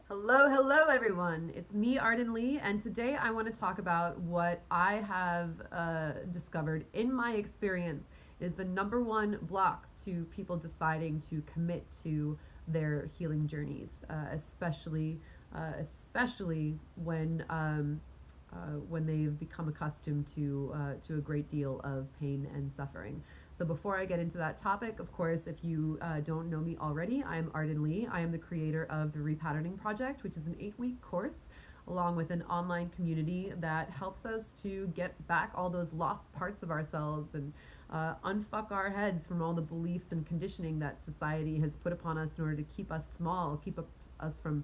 Hello, hello, everyone. It's me, Arden Lee, and today I want to talk about what I have discovered in my experience is the number one block to people deciding to commit to their healing journeys, especially when they've become accustomed to a great deal of pain and suffering. So before I get into that topic, of course, if you don't know me already, I'm Arden Lee. I am the creator of the Repatterning Project, which is an 8-week course along with an online community that helps us to get back all those lost parts of ourselves and unfuck our heads from all the beliefs and conditioning that society has put upon us in order to keep us small, keep us from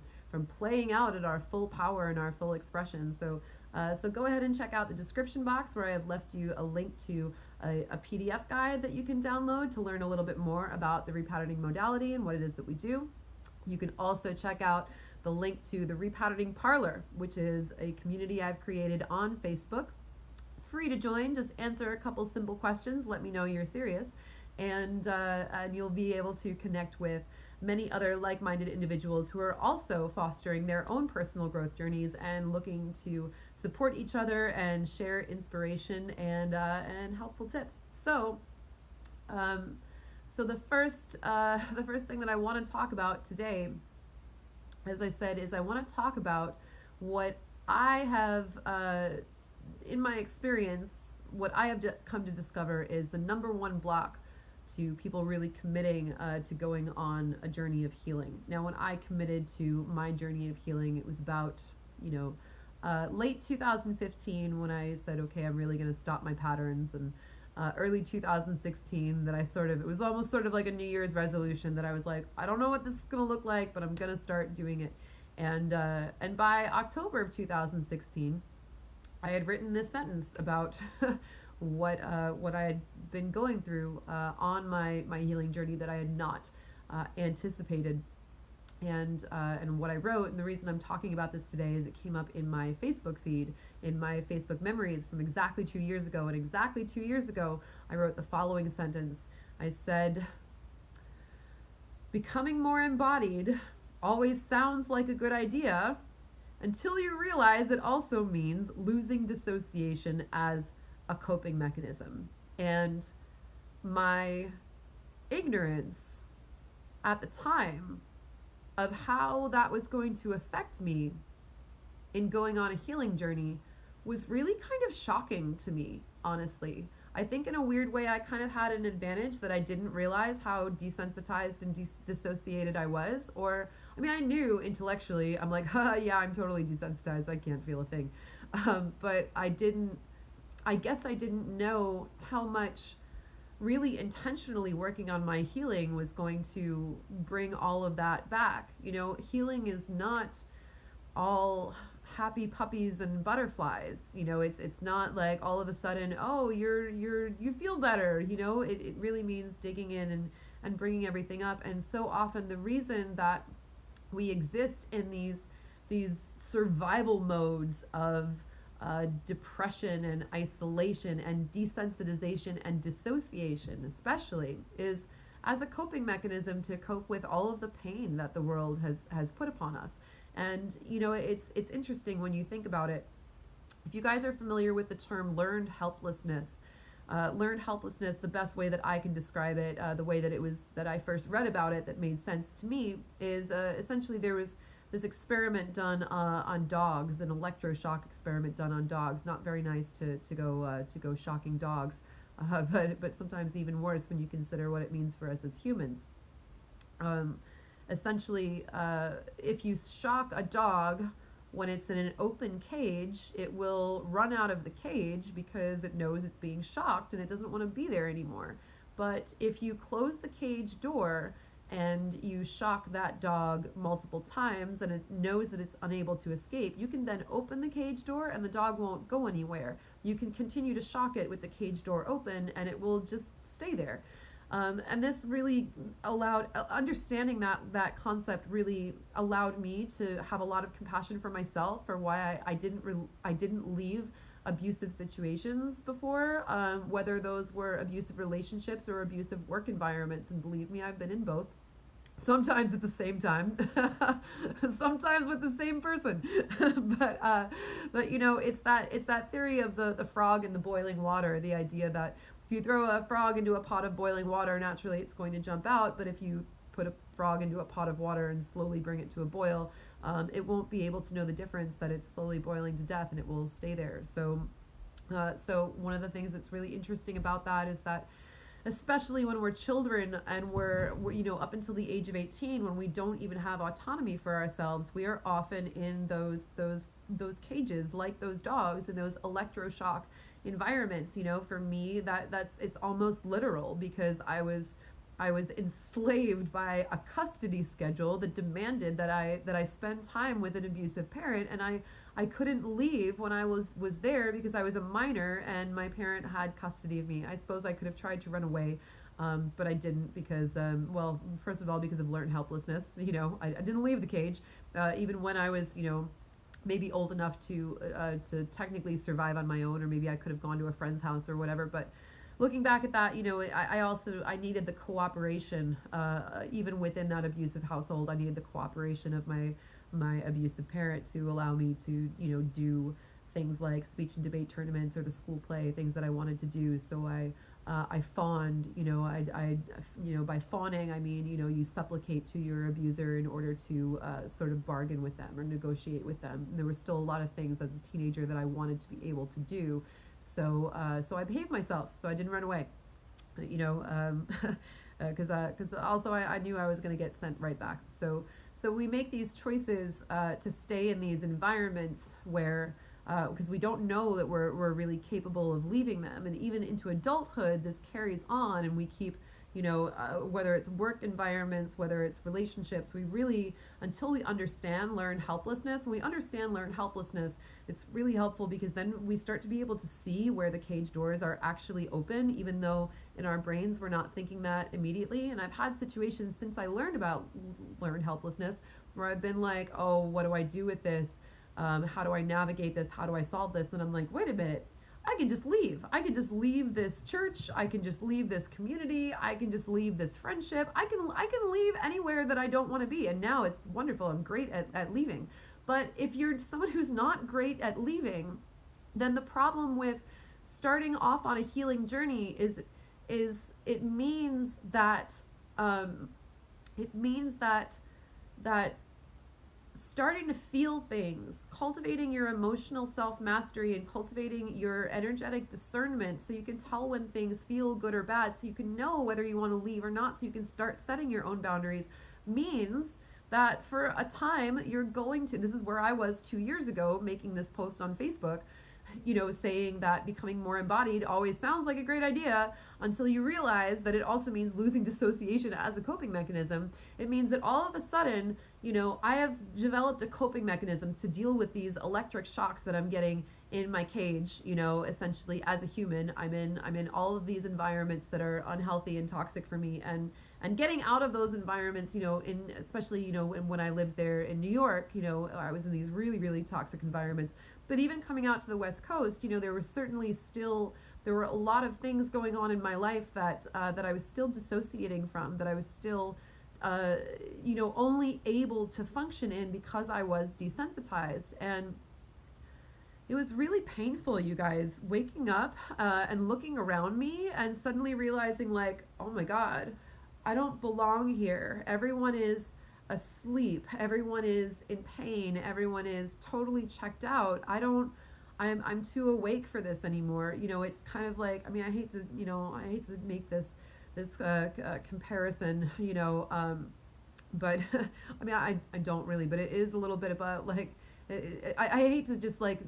playing out at our full power and our full expression. So go ahead and check out the description box where I have left you a link to a PDF guide that you can download to learn a little bit more about the repatterning modality and what it is that we do. You can also check out the link to the Repatterning Parlor, which is a community I've created on Facebook. Free to join, just answer a couple simple questions, let me know you're serious, and you'll be able to connect with many other like-minded individuals who are also fostering their own personal growth journeys and looking to support each other and share inspiration and helpful tips. So the first thing that I want to talk about today, as I said, is I want to talk about what I have in my experience. What I have come to discover is the number one block to people really committing to going on a journey of healing. Now, when I committed to my journey of healing, it was about, late 2015 when I said, okay, I'm really going to stop my patterns, and early 2016 that it was almost sort of like a New Year's resolution that I was like, I don't know what this is going to look like, but I'm going to start doing it. And by October of 2016, I had written this sentence about what I had been going through on my healing journey that I had not anticipated, and what I wrote, and the reason I'm talking about this today is it came up in my Facebook feed, in my Facebook memories from exactly 2 years ago. And exactly 2 years ago, I wrote the following sentence. I said, becoming more embodied always sounds like a good idea until you realize it also means losing dissociation as a coping mechanism. And my ignorance at the time of how that was going to affect me in going on a healing journey was really kind of shocking to me, honestly. I think in a weird way I kind of had an advantage that I didn't realize how desensitized and dissociated I was. Or, I mean, I knew intellectually, I'm like, yeah, I'm totally desensitized, I can't feel a thing. But I guess I didn't know how much really intentionally working on my healing was going to bring all of that back. Healing is not all happy puppies and butterflies. It's not like all of a sudden, oh, you feel better. It really means digging in and bringing everything up. And so often the reason that we exist in these survival modes of depression and isolation and desensitization and dissociation, especially, is as a coping mechanism to cope with all of the pain that the world has put upon us. And it's interesting when you think about it. If you guys are familiar with the term learned helplessness, the best way that I can describe it, the way that I first read about it that made sense to me, is essentially there was this experiment done on dogs, an electroshock experiment done on dogs. Not very nice to go shocking dogs, but sometimes even worse when you consider what it means for us as humans. Essentially, if you shock a dog when it's in an open cage, it will run out of the cage because it knows it's being shocked and it doesn't want to be there anymore. But if you close the cage door and you shock that dog multiple times and it knows that it's unable to escape, you can then open the cage door and the dog won't go anywhere. You can continue to shock it with the cage door open and it will just stay there. And this really allowed, understanding that concept really allowed me to have a lot of compassion for myself, for why I didn't leave abusive situations before, whether those were abusive relationships or abusive work environments. And believe me, I've been in both. sometimes at the same time, sometimes with the same person. but but it's that theory of the frog in the boiling water. The idea that if you throw a frog into a pot of boiling water, naturally it's going to jump out. But if you put a frog into a pot of water and slowly bring it to a boil, it won't be able to know the difference that it's slowly boiling to death, and it will stay there. So one of the things that's really interesting about that is that, especially when we're children and we're up until the age of 18, when we don't even have autonomy for ourselves, we are often in those cages, like those dogs, in those electroshock environments. For me, it's almost literal, because I was enslaved by a custody schedule that demanded that I spend time with an abusive parent, and I couldn't leave when I was there, because I was a minor and my parent had custody of me. I suppose I could have tried to run away, but I didn't, because well, first of all, because of learned helplessness. I didn't leave the cage, even when I was maybe old enough to technically survive on my own, or maybe I could have gone to a friend's house or whatever. But looking back at that, I needed the cooperation, even within that abusive household. I needed the cooperation of my abusive parent to allow me to, do things like speech and debate tournaments or the school play, things that I wanted to do. So I fawned, by fawning, I mean, you supplicate to your abuser in order to sort of bargain with them or negotiate with them. And there were still a lot of things as a teenager that I wanted to be able to do. So I behaved myself, so I didn't run away, because also I knew I was going to get sent right back. So we make these choices to stay in these environments where, because we don't know that we're really capable of leaving them. And even into adulthood, this carries on, and we keep, whether it's work environments, whether it's relationships, we really, until we understand learned helplessness, when we understand learned helplessness, it's really helpful, because then we start to be able to see where the cage doors are actually open, even though in our brains we're not thinking that immediately. And I've had situations since I learned about learned helplessness where I've been like, oh, what do I do with this? How do I navigate this? How do I solve this? And I'm like, wait a minute, I can just leave. I can just leave this church. I can just leave this community. I can just leave this friendship. I can leave anywhere that I don't want to be. And now it's wonderful. I'm great at leaving. But if you're someone who's not great at leaving, then the problem with starting off on a healing journey is it means that that starting to feel things, cultivating your emotional self-mastery and cultivating your energetic discernment, so you can tell when things feel good or bad, so you can know whether you want to leave or not, so you can start setting your own boundaries, means that for a time you're going to, this is where I was 2 years ago making this post on Facebook, saying that becoming more embodied always sounds like a great idea, until you realize that it also means losing dissociation as a coping mechanism. It means that all of a sudden, I have developed a coping mechanism to deal with these electric shocks that I'm getting in my cage. Essentially, as a human, I'm in all of these environments that are unhealthy and toxic for me, and getting out of those environments, especially when I lived there in New York, I was in these really, really toxic environments. But even coming out to the West Coast, there were a lot of things going on in my life that I was still dissociating from, that I was still only able to function in because I was desensitized. And it was really painful, you guys, waking up and looking around me and suddenly realizing, like, oh my God, I don't belong here. Everyone is asleep. Everyone is in pain. Everyone is totally checked out. I'm too awake for this anymore. It's kind of like, I hate to make this comparison, but I don't really, but it is a little bit about, like, I hate to just like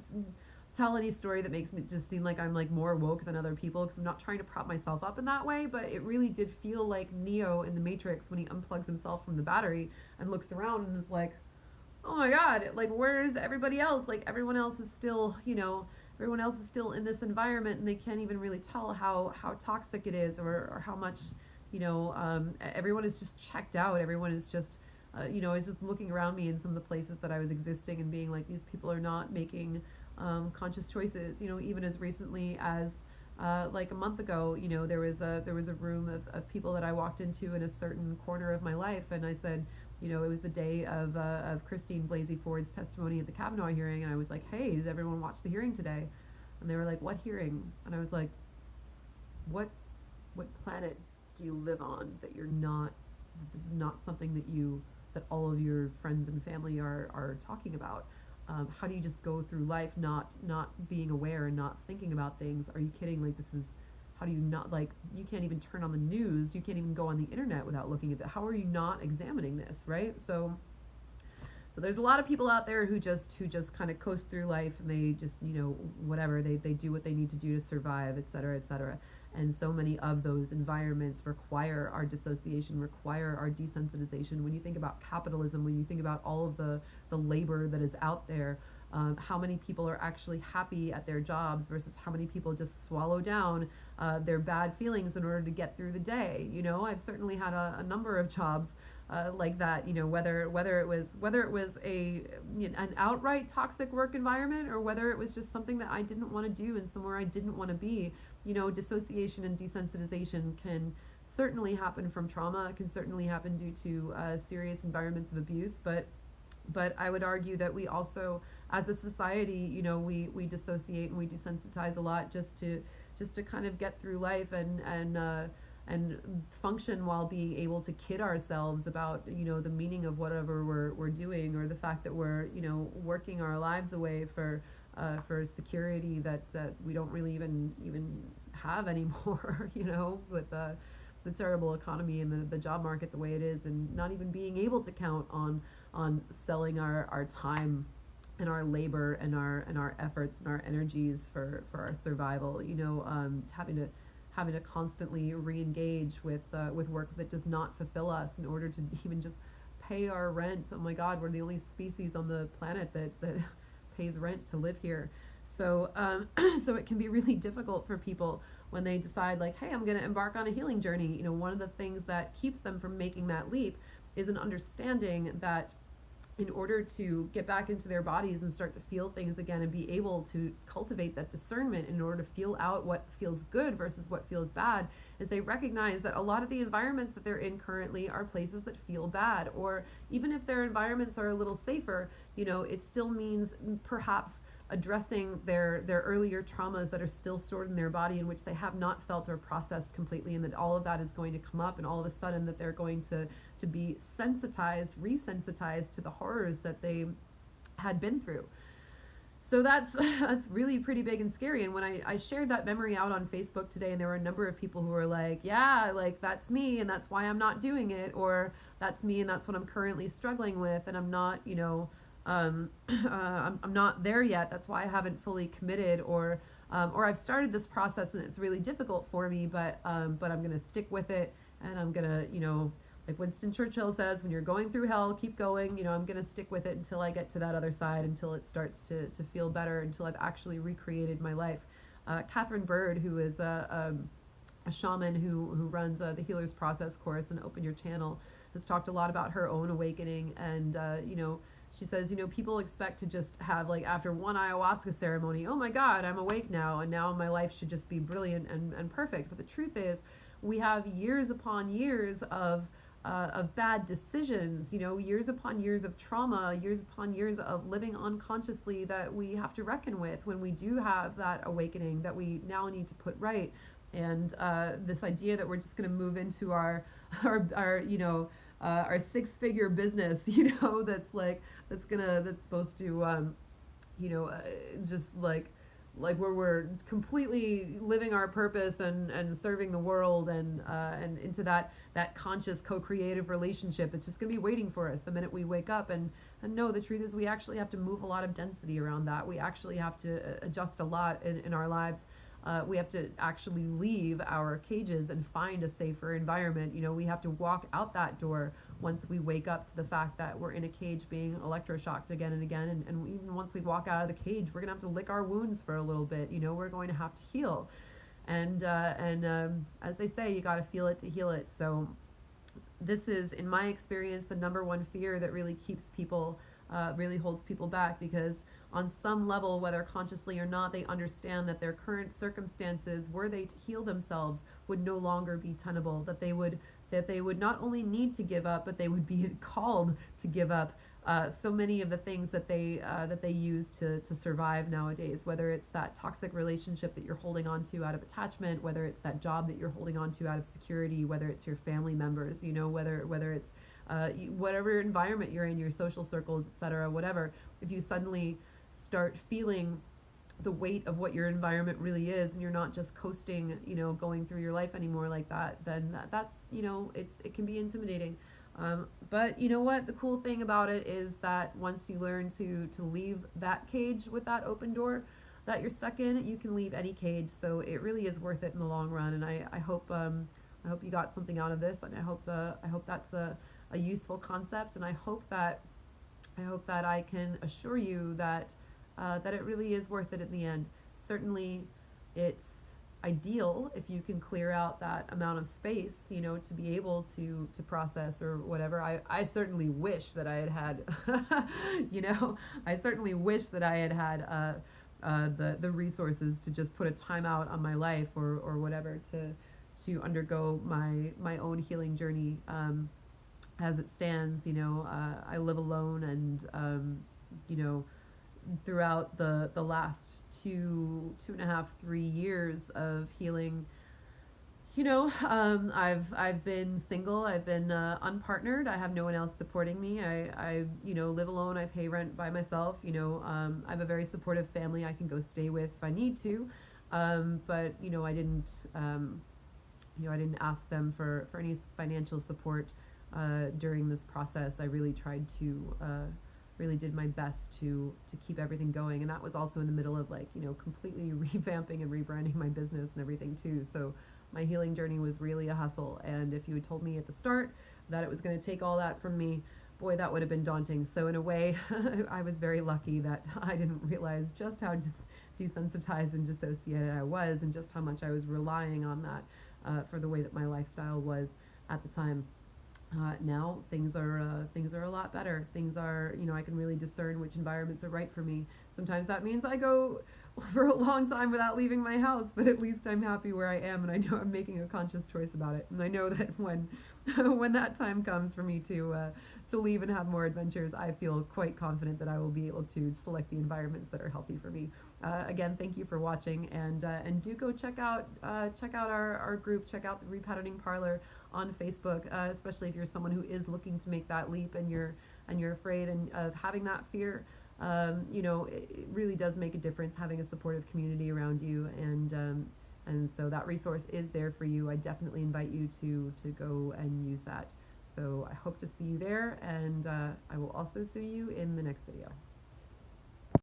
tell any story that makes me just seem like I'm like more woke than other people, because I'm not trying to prop myself up in that way, but it really did feel like Neo in the Matrix when he unplugs himself from the battery and looks around and is like, oh my God, like, where's everybody else? Like, everyone else is still in this environment, and they can't even really tell how toxic it is, or how much, everyone is just checked out. Everyone is just, is just looking around me in some of the places that I was existing and being like, these people are not making conscious choices, even as recently as like a month ago, there was a room of people that I walked into in a certain corner of my life, and I said, it was the day of Christine Blasey Ford's testimony at the Kavanaugh hearing, and I was like, hey, did everyone watch the hearing today? And they were like, what hearing? And I was like, what what planet do you live on that you're not that this is not something that all of your friends and family are talking about? How do you just go through life not being aware and not thinking about things? Are you kidding? Like, this is, how do you not, like, you can't even turn on the news, you can't even go on the internet without looking at that. How are you not examining this, right? So there's a lot of people out there who just kind of coast through life, and they just, whatever, they do what they need to do to survive, et cetera, et cetera. And so many of those environments require our dissociation, require our desensitization. When you think about capitalism, when you think about all of the labor that is out there, how many people are actually happy at their jobs versus how many people just swallow down their bad feelings in order to get through the day. I've certainly had a number of jobs like that. Whether it was an outright toxic work environment, or whether it was just something that I didn't want to do and somewhere I didn't want to be. Dissociation and desensitization can certainly happen from trauma. It can certainly happen due to serious environments of abuse, but I would argue that we also, as a society, we dissociate and we desensitize a lot just to kind of get through life and function while being able to kid ourselves about the meaning of whatever we're doing, or the fact that we're working our lives away for security that we don't really even have anymore. With the terrible economy and the job market the way it is, and not even being able to count on selling our time and our labor and our efforts and our energies for our survival. Having to constantly re-engage with work that does not fulfill us in order to even just pay our rent. Oh my God, we're the only species on the planet that pays rent to live here. So so it can be really difficult for people when they decide, like, hey, I'm going to embark on a healing journey. One of the things that keeps them from making that leap is an understanding that in order to get back into their bodies and start to feel things again and be able to cultivate that discernment in order to feel out what feels good versus what feels bad, is they recognize that a lot of the environments that they're in currently are places that feel bad. Or even if their environments are a little safer, it still means perhaps addressing their earlier traumas that are still stored in their body, in which they have not felt or processed completely, and that all of that is going to come up, and all of a sudden that they're going to be resensitized to the horrors that they had been through. So that's really pretty big and scary. And when I shared that memory out on Facebook today, and there were a number of people who were like, yeah, like, that's me, and that's why I'm not doing it, or that's me, and that's what I'm currently struggling with, and I'm not, I'm not there yet. That's why I haven't fully committed, or I've started this process and it's really difficult for me, but I'm going to stick with it, and I'm going to, like Winston Churchill says, when you're going through hell, keep going. I'm going to stick with it until I get to that other side, until it starts to feel better, until I've actually recreated my life. Catherine Bird, who is a shaman who runs the Healer's Process course and Open Your Channel, has talked a lot about her own awakening. And, she says, people expect to just have, like, after one ayahuasca ceremony, oh my God, I'm awake now, and now my life should just be brilliant and perfect. But the truth is, we have years upon years of bad decisions, years upon years of trauma, years upon years of living unconsciously that we have to reckon with when we do have that awakening that we now need to put right. And this idea that we're just going to move into our six-figure business, that's supposed to, just like where we're completely living our purpose and serving the world, and into that conscious co-creative relationship that's just going to be waiting for us the minute we wake up. And no, the truth is, we actually have to move a lot of density around that. We actually have to adjust a lot in our lives. We have to actually leave our cages and find a safer environment. We have to walk out that door once we wake up to the fact that we're in a cage being electroshocked again and again. And even once we walk out of the cage, we're going to have to lick our wounds for a little bit. We're going to have to heal. And as they say, you got to feel it to heal it. So this is, in my experience, the number one fear that really keeps people really holds people back, because on some level, whether consciously or not, they understand that their current circumstances, were they to heal themselves, would no longer be tenable, that they would not only need to give up, but they would be called to give up so many of the things that they use to survive nowadays. Whether it's that toxic relationship that you're holding on to out of attachment, whether it's that job that you're holding on to out of security, whether it's your family members, whether it's whatever environment you're in, your social circles, etc. Whatever. If you suddenly start feeling the weight of what your environment really is, and you're not just coasting, going through your life anymore like that, then that's it can be intimidating. But you know what? The cool thing about it is that once you learn to leave that cage with that open door that you're stuck in, you can leave any cage. So it really is worth it in the long run. And I hope you got something out of this, and I hope that's a useful concept. And I hope that I can assure you that it really is worth it in the end. Certainly, it's ideal if you can clear out that amount of space, to be able to process or whatever. I certainly wish that I had I certainly wish that I had the resources to just put a timeout on my life or whatever to undergo my own healing journey. As it stands, I live alone, and throughout the last two and a half, 3 years of healing, I've been single, I've been unpartnered, I have no one else supporting me. I live alone, I pay rent by myself. I have a very supportive family I can go stay with if I need to, but I didn't ask them for any financial support during this process. I really tried to really did my best to keep everything going, and that was also in the middle of completely revamping and rebranding my business and everything too. So my healing journey was really a hustle, and if you had told me at the start that it was going to take all that from me, boy, that would have been daunting. So in a way, I was very lucky that I didn't realize just how desensitized and dissociated I was, and just how much I was relying on that for the way that my lifestyle was at the time. Now things are a lot better. Things are, I can really discern which environments are right for me. Sometimes that means I go for a long time without leaving my house, but at least I'm happy where I am, and I know I'm making a conscious choice about it. And I know that when when that time comes for me to leave and have more adventures, I feel quite confident that I will be able to select the environments that are healthy for me. Again, thank you for watching, and do go check out our group. Check out the Repatterning Parlor on Facebook, especially if you're someone who is looking to make that leap, and you're afraid of having that fear. It really does make a difference having a supportive community around you, and so that resource is there for you. I definitely invite you to go and use that. So I hope to see you there, and I will also see you in the next video.